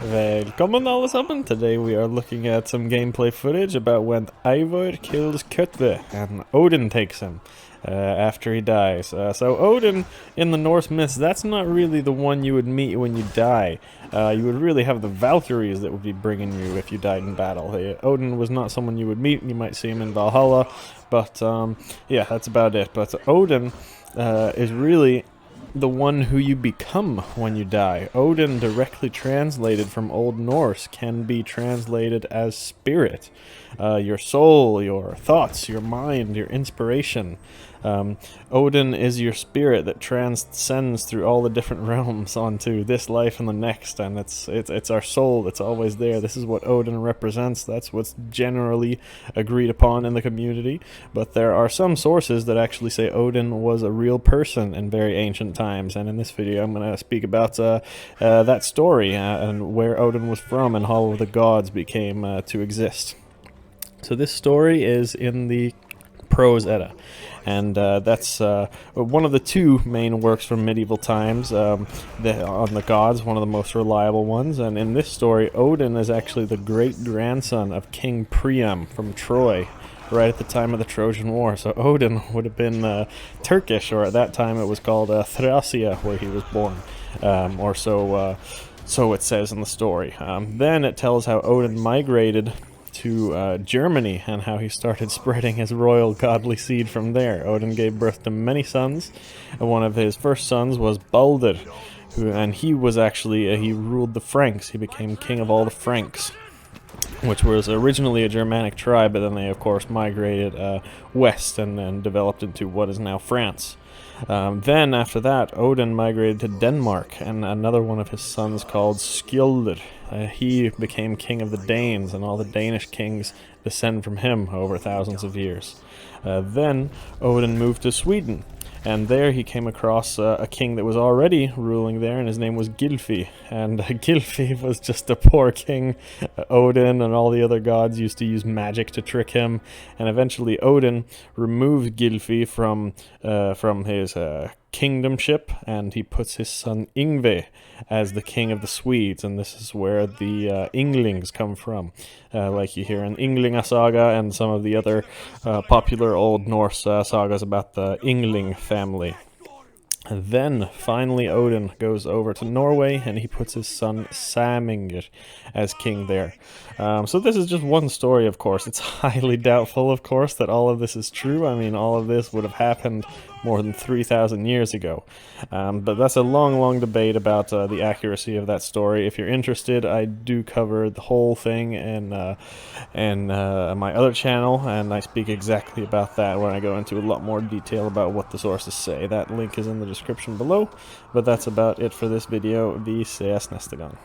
Velkommen alle sammen! Today we are looking at some gameplay footage about when Eivor kills Kotve and Odin takes him after he dies. So Odin in the Norse myths, that's not really the one you would meet when you die. You would really have the Valkyries that would be bringing you if you died in battle. Odin was not someone you would meet. You might see him in Valhalla, but yeah, that's about it. But Odin is really the one who you become when you die. Odin, directly translated from Old Norse, can be translated as spirit. Your soul, your thoughts, your mind, your inspiration. Odin is your spirit that transcends through all the different realms onto this life and the next, and it's our soul that's always there. This is what Odin represents. That's what's generally agreed upon in the community, but there are some sources that actually say Odin was a real person in very ancient times, and in this video I'm going to speak about that story and where Odin was from and how the gods became to exist. So this story is in the Prose Edda, and that's one of the two main works from medieval times on the gods, one of the most reliable ones. And in this story, Odin is actually the great-grandson of King Priam from Troy, right at the time of the Trojan War. So Odin would have been Turkish, or at that time it was called Thracia, where he was born, or so it says in the story. Then it tells how Odin migrated to Germany and how he started spreading his royal godly seed from there. Odin gave birth to many sons, and one of his first sons was Balder, and he was actually, he ruled the Franks. He became king of all the Franks, which was originally a Germanic tribe, but then they of course migrated west and developed into what is now France. Then after that, Odin migrated to Denmark, and another one of his sons called Skjolder. He became king of the Danes, and all the Danish kings descend from him over thousands of years. Then Odin moved to Sweden, and there he came across a king that was already ruling there, and his name was Gylfi. And Gylfi was just a poor king. Odin and all the other gods used to use magic to trick him, and eventually Odin removed Gylfi from his kingdomship, and he puts his son Yngve as the king of the Swedes, and this is where the Ynglings come from, like you hear in Ynglinga saga and some of the other popular Old Norse sagas about the Yngling family. And then, finally, Odin goes over to Norway, and he puts his son Samingr as king there. So this is just one story, of course. It's highly doubtful, of course, that all of this is true. I mean, all of this would have happened more than 3,000 years ago. But that's a long, long debate about the accuracy of that story. If you're interested, I do cover the whole thing in my other channel, and I speak exactly about that when I go into a lot more detail about what the sources say. That link is in the description below, but that's about it for this video. Vi ses nästa gång.